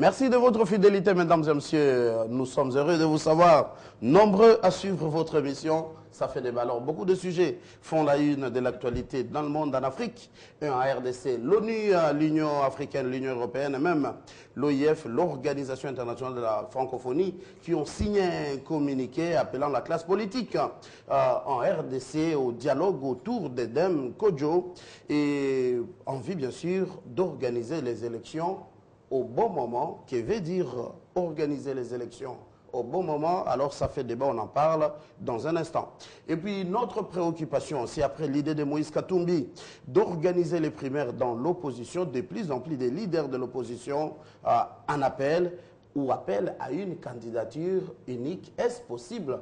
Merci de votre fidélité, mesdames et messieurs. Nous sommes heureux de vous savoir nombreux à suivre votre émission. Ça fait débat. Alors, beaucoup de sujets font la une de l'actualité dans le monde, en Afrique et en RDC. L'ONU, l'Union africaine, l'Union européenne et même l'OIF, l'Organisation internationale de la francophonie, qui ont signé un communiqué appelant la classe politique en RDC au dialogue autour d'Edem Kodjo et envie, bien sûr, d'organiser les élections au bon moment, qui veut dire organiser les élections au bon moment. Alors ça fait débat, on en parle dans un instant. Et puis notre préoccupation, c'est après l'idée de Moïse Katumbi d'organiser les primaires dans l'opposition, de plus en plus des leaders de l'opposition en appel ou appellent à une candidature unique. Est-ce possible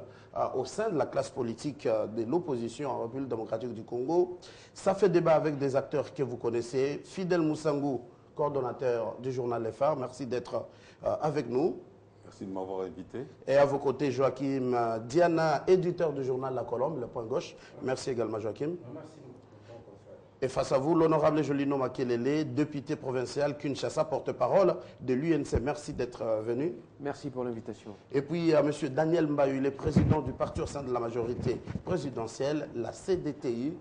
au sein de la classe politique de l'opposition en République démocratique du Congo? Ça fait débat avec des acteurs que vous connaissez. Fidel Moussangou, coordonnateur du journal Les Phares, merci d'être avec nous. Merci de m'avoir invité. Et à vos côtés, Joachim Diana, éditeur du journal La Colombe, Le Point Gauche. Merci également, Joachim. Merci. Et face à vous, l'honorable Jolino Makelele, député provincial Kinshasa, porte-parole de l'UNC. Merci d'être venu. Merci pour l'invitation. Et puis à M. Daniel Mbayu, le président du parti au sein de la majorité présidentielle, la CDTI.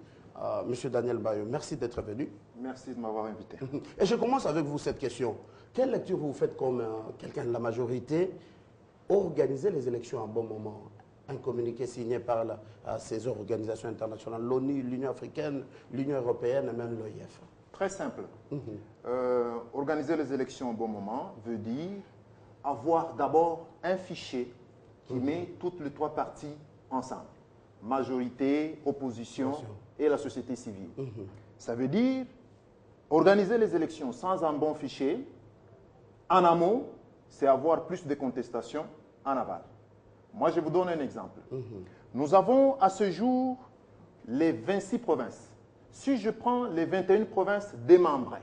Monsieur Daniel Mbayu, merci d'être venu. Merci de m'avoir invité. Et je commence avec vous cette question. Quelle lecture vous faites comme quelqu'un de la majorité? Organiser les élections à un bon moment. Un communiqué signé par ces organisations internationales, l'ONU, l'Union africaine, l'Union européenne et même l'OIF. Très simple. Organiser les élections au bon moment veut dire avoir d'abord un fichier qui met toutes les trois parties ensemble. Majorité, opposition et la société civile. Ça veut dire organiser les élections sans un bon fichier. En amont, c'est avoir plus de contestations en aval. Moi, je vous donne un exemple. Nous avons à ce jour les 26 provinces. Si je prends les 21 provinces démembrées,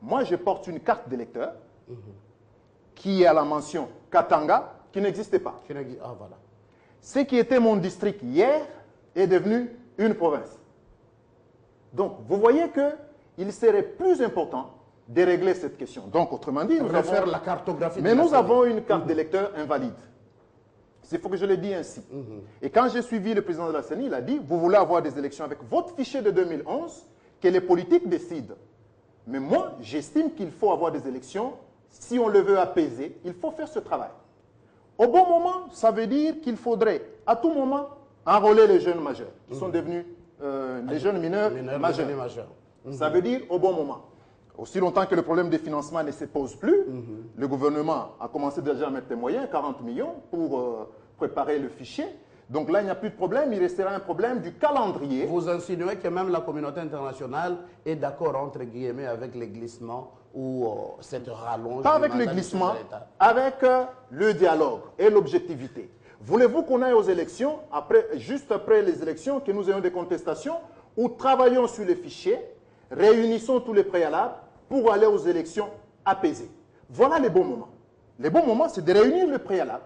moi, je porte une carte d'électeur qui a la mention Katanga, qui n'existait pas. Voilà. Ce qui était mon district hier est devenu une province. Donc, vous voyez qu'il serait plus important de régler cette question. Donc, autrement dit, nous avons la cartographie. Mais nous avons une carte d'électeur invalide. Il faut que je le dise ainsi. Et quand j'ai suivi le président de la CENI, il a dit, vous voulez avoir des élections avec votre fichier de 2011, que les politiques décident. Mais moi, j'estime qu'il faut avoir des élections. Si on le veut apaiser, il faut faire ce travail. Au bon moment, ça veut dire qu'il faudrait, à tout moment, enrôler les jeunes majeurs, qui sont devenus les jeunes mineurs majeurs. Ça veut dire au bon moment. Aussi longtemps que le problème des financements ne se pose plus, le gouvernement a commencé déjà à mettre des moyens, 40 millions, pour préparer le fichier. Donc là, il n'y a plus de problème, il restera un problème du calendrier. Vous insinuez que même la communauté internationale est d'accord, entre guillemets, avec les glissements ou cette rallonge? Pas avec le glissement, avec le dialogue et l'objectivité. Voulez-vous qu'on aille aux élections, juste après les élections, que nous ayons des contestations, ou travaillons sur les fichiers, réunissons tous les préalables pour aller aux élections apaisées? Voilà les bons moments. Les bons moments, c'est de réunir le préalable.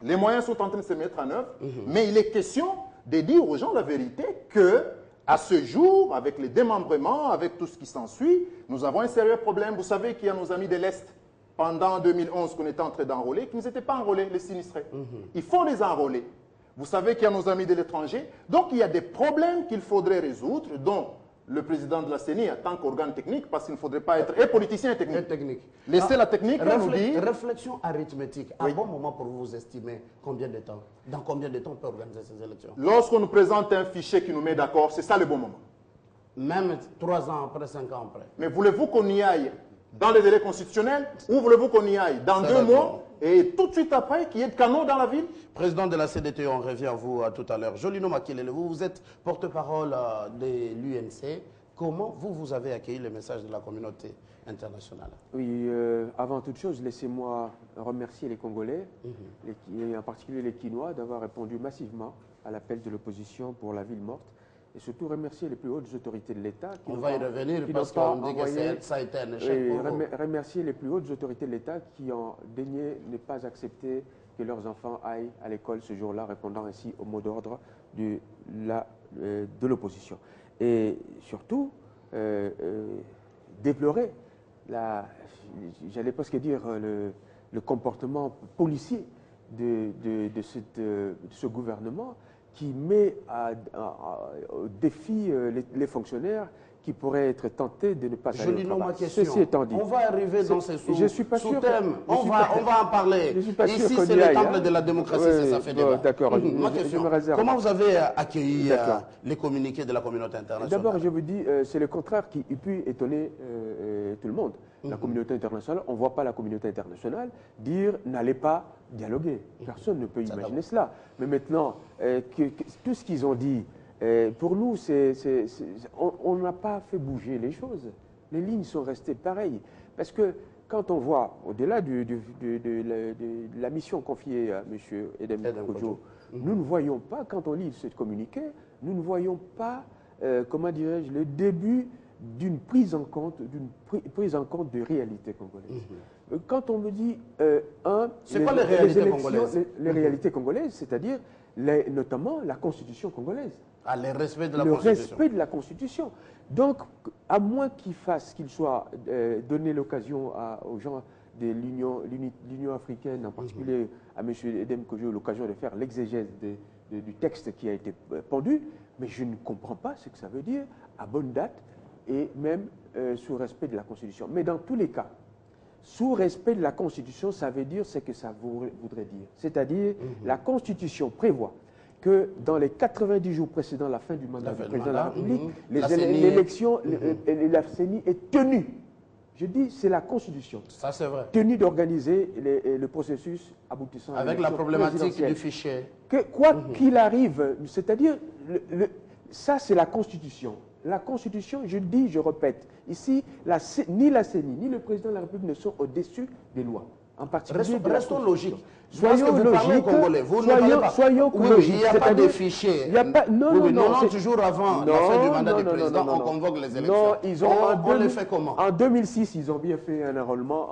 Les moyens sont en train de se mettre en œuvre, mais il est question de dire aux gens la vérité que, à ce jour, avec les démembrements, avec tout ce qui s'ensuit, nous avons un sérieux problème. Vous savez qu'il y a nos amis de l'Est, pendant 2011 qu'on était en train d'enrôler, qui ne s'étaient pas enrôlés, les sinistrés. Il faut les enrôler. Vous savez qu'il y a nos amis de l'étranger. Donc, il y a des problèmes qu'il faudrait résoudre, dont le président de la CENI en tant qu'organe technique, parce qu'il ne faudrait pas être politicien et technique. Laissez la technique nous dire... Réflexion arithmétique, un bon moment pour vous estimer combien de temps, dans combien de temps on peut organiser ces élections? Lorsqu'on nous présente un fichier qui nous met d'accord, c'est ça le bon moment. Même 3 ans après, 5 ans après. Mais voulez-vous qu'on y aille dans les délais constitutionnels ou voulez-vous qu'on y aille dans 2 mois et tout de suite après qu'il y ait de canaux dans la ville? Président de la CDT, on revient à vous tout à l'heure. Jolino Makelele, vous êtes porte-parole de l'UNC. Comment vous avez accueilli le message de la communauté internationale? Oui, avant toute chose, laissez-moi remercier les Congolais, et en particulier les Kinois, d'avoir répondu massivement à l'appel de l'opposition pour la ville morte. Et surtout remercier les plus hautes autorités de l'État. On va y revenir parce qu'on dit que ça a été un échec pour vous. Remercier les plus hautes autorités de l'État qui ont daigné ne pas accepter que leurs enfants aillent à l'école ce jour-là, répondant ainsi au mot d'ordre de l'opposition. Et surtout, déplorer j'allais presque dire, le comportement policier de ce gouvernement qui met au défi les fonctionnaires qui pourraient être tentés de ne pas aller au Jolino, travail. ma question. Ceci étant dit, On va arriver dans ces sous-thèmes. On va en parler. Ici, c'est le temple de la démocratie, ça fait débat. D'accord. Ma question, comment vous avez accueilli les communiqués de la communauté internationale? D'abord, je vous dis, c'est le contraire qui peut étonner tout le monde. La communauté internationale, on ne voit pas la communauté internationale dire « n'allez pas dialoguer ». Personne ne peut imaginer cela. Mais maintenant, tout ce qu'ils ont dit, pour nous, on n'a pas fait bouger les choses. Les lignes sont restées pareilles. Parce que quand on voit, au-delà de la mission confiée à M. Edem Kojo, nous ne voyons pas, quand on lit ce communiqué, nous ne voyons pas, comment dirais-je, le début d'une prise en compte de réalité congolaise. Quand on me dit, c'est quoi les réalités congolaises? Les réalités congolaises, c'est-à-dire notamment la Constitution congolaise. Ah, le respect de la Constitution. Le Constitution. respect de la Constitution. Donc, à moins qu'il soit donné l'occasion aux gens de l'Union africaine, en particulier à M. Edem Kojo, l'occasion de faire l'exégèse du texte qui a été pendu, mais je ne comprends pas ce que ça veut dire à bonne date et même sous respect de la Constitution. Mais dans tous les cas, sous respect de la Constitution, ça veut dire ce que ça voudrait dire. C'est-à-dire, la Constitution prévoit que dans les 90 jours précédant la fin du mandat du président de la République, l'élection, la CENI est tenue. Je dis, c'est la Constitution. Ça, c'est vrai. Tenue d'organiser le processus aboutissant à avec la problématique du fichier. Quoi qu'il arrive, c'est-à-dire, ça, c'est la Constitution. La Constitution, je dis, je répète, ici, ni la CENI, ni le président de la République ne sont au-dessus des lois. En particulier, restons logiques. Soyons logiques. Congolais. Vous ne parlez pas. Soyons logiques. Il n'y a pas de fichier. Non, toujours avant la fin du mandat du président, on convoque les élections. Non, on les fait comment? En 2006, ils ont bien fait un enrôlement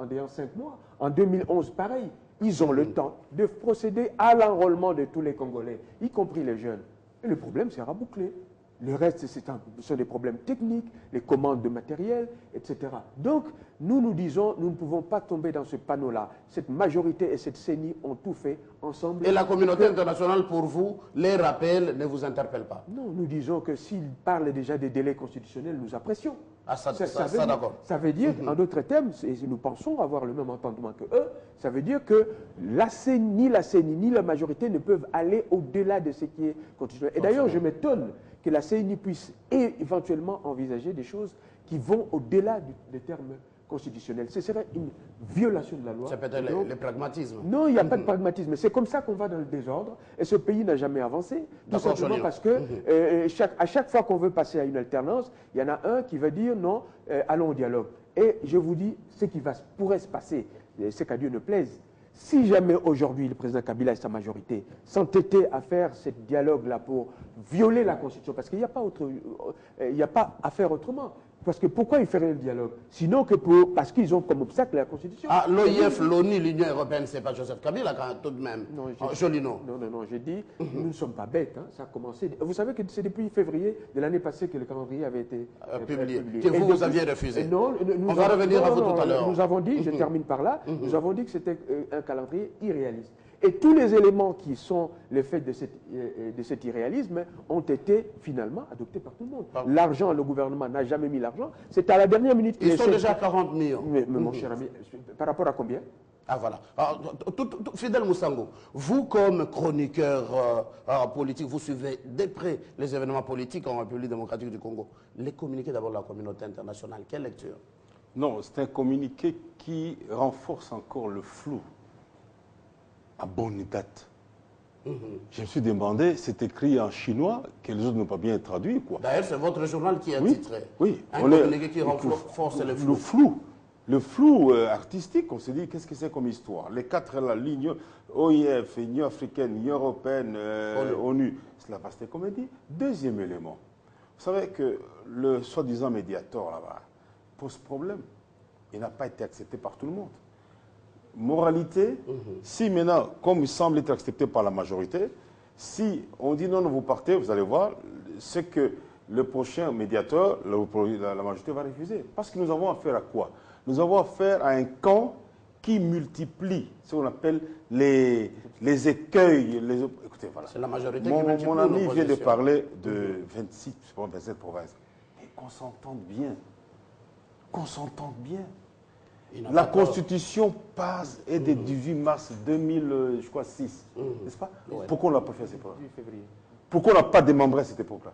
en 5 mois. En 2011, pareil. Ils ont le temps de procéder à l'enrôlement de tous les Congolais, y compris les jeunes. Et le problème sera bouclé. Le reste, ce sont des problèmes techniques, les commandes de matériel, etc. Donc, nous disons, nous ne pouvons pas tomber dans ce panneau-là. Cette majorité et cette CENI ont tout fait ensemble. Et la communauté internationale, pour vous, les rappels ne vous interpellent pas? Non, nous disons que s'ils parlent déjà des délais constitutionnels, nous apprécions. Ah, ça d'accord. Ça veut dire, en d'autres termes, et nous pensons avoir le même entendement que eux, ça veut dire que la CENI, ni la majorité ne peuvent aller au-delà de ce qui est constitutionnel. Et d'ailleurs, je m'étonne que la CENI puisse éventuellement envisager des choses qui vont au-delà des termes constitutionnels. Ce serait une violation de la loi. C'est peut-être le pragmatisme. Non, il n'y a pas de pragmatisme. C'est comme ça qu'on va dans le désordre. Et ce pays n'a jamais avancé. Tout simplement parce que à chaque fois qu'on veut passer à une alternance, il y en a un qui va dire non, allons au dialogue. Et je vous dis, ce qui pourrait se passer, c'est qu'à Dieu ne plaise. Si jamais aujourd'hui le président Kabila et sa majorité s'entêtaient à faire ce dialogue-là pour violer la Constitution, parce qu'il n'y a pas à faire autrement. Parce que pourquoi ils feraient le dialogue? Sinon que parce qu'ils ont comme obstacle la Constitution. Ah, l'OIF, l'ONU, l'Union européenne, c'est pas Joseph Kabila tout de même. Non, Jolino. Non, j'ai dit, nous ne sommes pas bêtes. Hein, ça a commencé. Vous savez que c'est depuis février de l'année passée que le calendrier avait été publié. Que vous aviez refusé. Non, on va revenir à vous tout à l'heure. Nous avons dit, je termine par là, nous avons dit que c'était un calendrier irréaliste. Et tous les éléments qui sont le fait de cet irréalisme ont été finalement adoptés par tout le monde. L'argent, le gouvernement n'a jamais mis l'argent. C'est à la dernière minute. Ils sont déjà 40 millions. Mais mon cher ami, par rapport à combien? Ah voilà. Fidèle Moussango, vous comme chroniqueur politique, vous suivez de près les événements politiques en République démocratique du Congo. Les communiqués d'abord de la communauté internationale, quelle lecture? Non, c'est un communiqué qui renforce encore le flou. À bonne date. Je me suis demandé, c'est écrit en chinois, que les autres n'ont pas bien traduit, quoi. D'ailleurs, c'est votre journal qui a titré. Oui. Un communiqué qui renforce le flou. Le flou artistique, on s'est dit, qu'est-ce que c'est comme histoire? Les quatre là, l'Union, OIF, Union africaine, Union européenne, ONU, cela passe des comédies. Deuxième élément, vous savez que le soi-disant médiateur là-bas pose problème. Il n'a pas été accepté par tout le monde. Moralité, si maintenant, comme il semble être accepté par la majorité, si on dit non, vous partez, vous allez voir, ce que le prochain médiateur, la majorité va refuser. Parce que nous avons affaire à quoi? Nous avons affaire à un camp qui multiplie ce qu'on appelle les écueils. Écoutez, voilà. C'est la majorité mon, qui multiplie mon ami vient de l'opposition. parler de 26, je sais pas, 27 provinces. Et qu'on s'entende bien. Qu'on s'entende bien. La Constitution passe et dès 18 mars 2006, n'est-ce pas? Ouais. Pourquoi on n'a pas fait ces provinces? Pourquoi on n'a pas démembré à cette époque-là?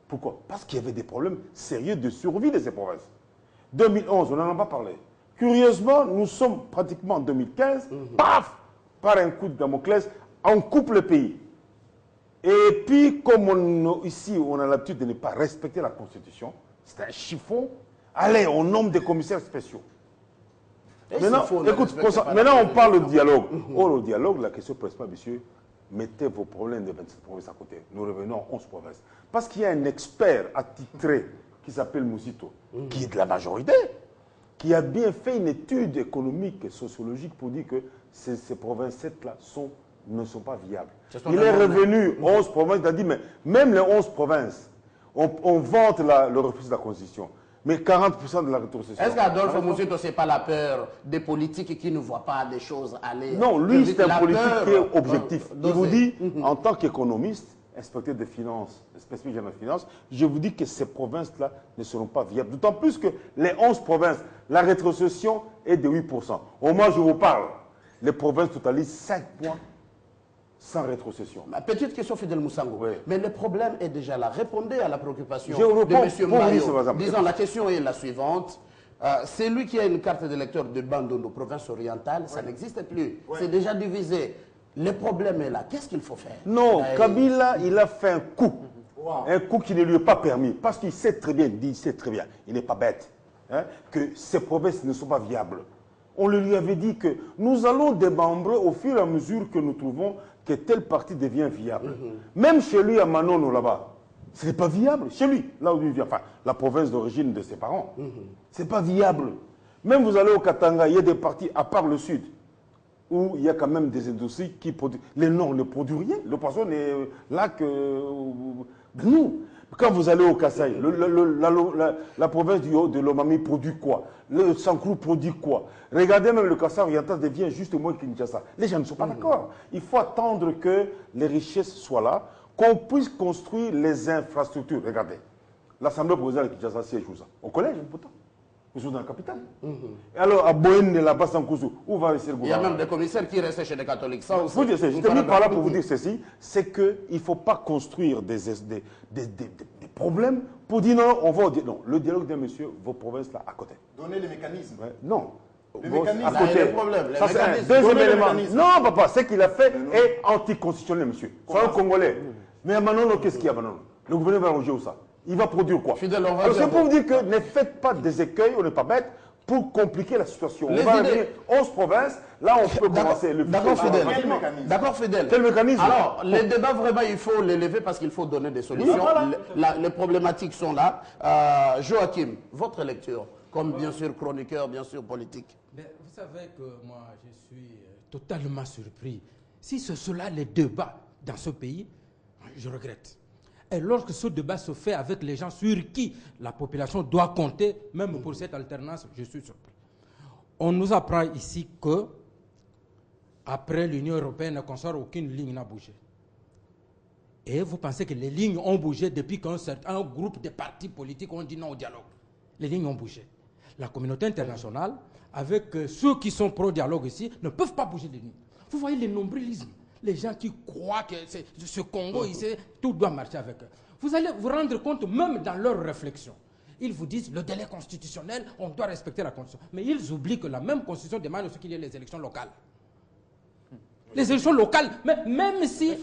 Pourquoi? Parce qu'il y avait des problèmes sérieux de survie de ces provinces. 2011, on n'en a pas parlé. Curieusement, nous sommes pratiquement en 2015, paf, par un coup de Damoclès, on coupe le pays. Et puis, comme ici, on a l'habitude de ne pas respecter la Constitution, c'est un chiffon, allez, on nomme des commissaires spéciaux. Maintenant, écoute, maintenant on parle de dialogue. Oh, le dialogue, la question ne pose pas, monsieur, mettez vos problèmes de 27 provinces à côté. Nous revenons à 11 provinces. Parce qu'il y a un expert attitré qui s'appelle Mousito, qui est de la majorité, qui a bien fait une étude économique et sociologique pour dire que ces provinces-là ne sont pas viables. Il est revenu 11 provinces, il a dit, mais même les 11 provinces, on vante le refus de la Constitution. Mais 40% de la rétrocession. Est-ce qu'Adolphe Mousito, ce n'est pas la peur des politiques qui ne voient pas des choses aller? Non, lui, c'est un politique qui est objectif. Il vous dit, en tant qu'économiste, inspecteur des finances, spécifique général des finances, je vous dis que ces provinces-là ne seront pas viables. D'autant plus que les 11 provinces, la rétrocession est de 8%. Au moment où je vous parle, les provinces totalisent 5 points sans rétrocession. Ma petite question, Fidel Moussango. Oui. Mais le problème est déjà là. Répondez à la préoccupation Je de réponds M. pour Mayo. lui, Disons, la question est la suivante. C'est lui qui a une carte d'électeur de Bandundu, province orientale. Ça n'existe plus. C'est déjà divisé. Le problème est là. Qu'est-ce qu'il faut faire? Non, Kabila, il a fait un coup. Un coup qui ne lui est pas permis. Parce qu'il sait très bien, il n'est pas bête, hein, que ces provinces ne sont pas viables. On lui avait dit que nous allons démembrer au fur et à mesure que nous trouvons que telle partie devient viable. Même chez lui à Manono là-bas, ce n'est pas viable. Chez lui, là où il vient, enfin, la province d'origine de ses parents, ce n'est pas viable. Même vous allez au Katanga, il y a des parties, à part le sud, où il y a quand même des industries qui produisent. Les Nord ne produisent rien. Le poisson n'est là que nous. Quand vous allez au Kasaï, la province de l'Omami produit quoi? Le Sankrou produit quoi? Regardez, même le Kasaï oriental devient juste moins que Kinshasa. Les gens ne sont pas d'accord. Il faut attendre que les richesses soient là, qu'on puisse construire les infrastructures. Regardez, l'Assemblée provinciale de Kinshasa siège où ça? Au collège, pourtant. Nous sommes dans la capitale. Et alors, à Boen, là-bas, où va rester le gouvernement? Il y a même des commissaires qui restent chez les catholiques. Ça aussi, je t'ai mis par là pour vous dire ceci, c'est qu'il ne faut pas construire des problèmes pour dire non, on va dire non. Le dialogue de monsieur, vos provinces là, à côté. Donner les mécanismes. Ouais, non. Les mécanismes. À côté. Ça, c'est un deuxième élément. Non, papa, ce qu'il a fait est anticonstitutionnel, monsieur. Soyons congolais. Mais à Manono, qu'est-ce qu'il y a à Manono? Le gouvernement va ronger où ça? Il va produire quoi? Fidèle, c'est pour vous dire que ne faites pas des écueils, on n'est pas bête, pour compliquer la situation. On va revenir 11 provinces, là on peut commencer le D'accord, Fidèle. D'accord, Fidèle. Quel mécanisme? Alors, les débats, vraiment, il faut les lever parce qu'il faut donner des solutions. Les problématiques sont là. Joachim, votre lecture, comme bien sûr chroniqueur, bien sûr politique. Mais vous savez que moi, je suis totalement surpris. Si c'est cela les débats dans ce pays, je regrette. Et lorsque ce débat se fait avec les gens sur qui la population doit compter, même pour cette alternance, je suis surpris. On nous apprend ici que, après l'Union européenne et consort, aucune ligne n'a bougé. Et vous pensez que les lignes ont bougé depuis qu'un certain groupe de partis politiques ont dit non au dialogue. Les lignes ont bougé. La communauté internationale, avec ceux qui sont pro-dialogue ici, ne peuvent pas bouger les lignes. Vous voyez le nombrilisme. Les gens qui croient que ce Congo, ici, tout doit marcher avec eux. Vous allez vous rendre compte, même dans leurs réflexions, ils vous disent le délai constitutionnel, on doit respecter la Constitution. Mais ils oublient que la même Constitution demande aussi qu'il y ait les élections locales. Les élections locales, même si...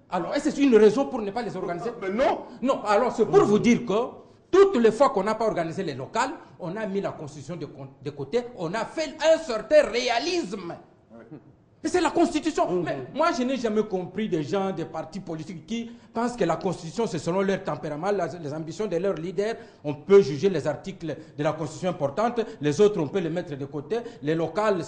alors, est-ce que c'est une raison pour ne pas les organiser? Mais non. Non, alors c'est pour vous dire que toutes les fois qu'on n'a pas organisé les locales, on a mis la Constitution de côté, on a fait un certain réalisme. Mais c'est la Constitution. Mais moi, je n'ai jamais compris des gens, des partis politiques qui pensent que la Constitution, c'est selon leur tempérament, les ambitions de leurs leaders. On peut juger les articles de la Constitution importantes, les autres, on peut les mettre de côté. Les locales,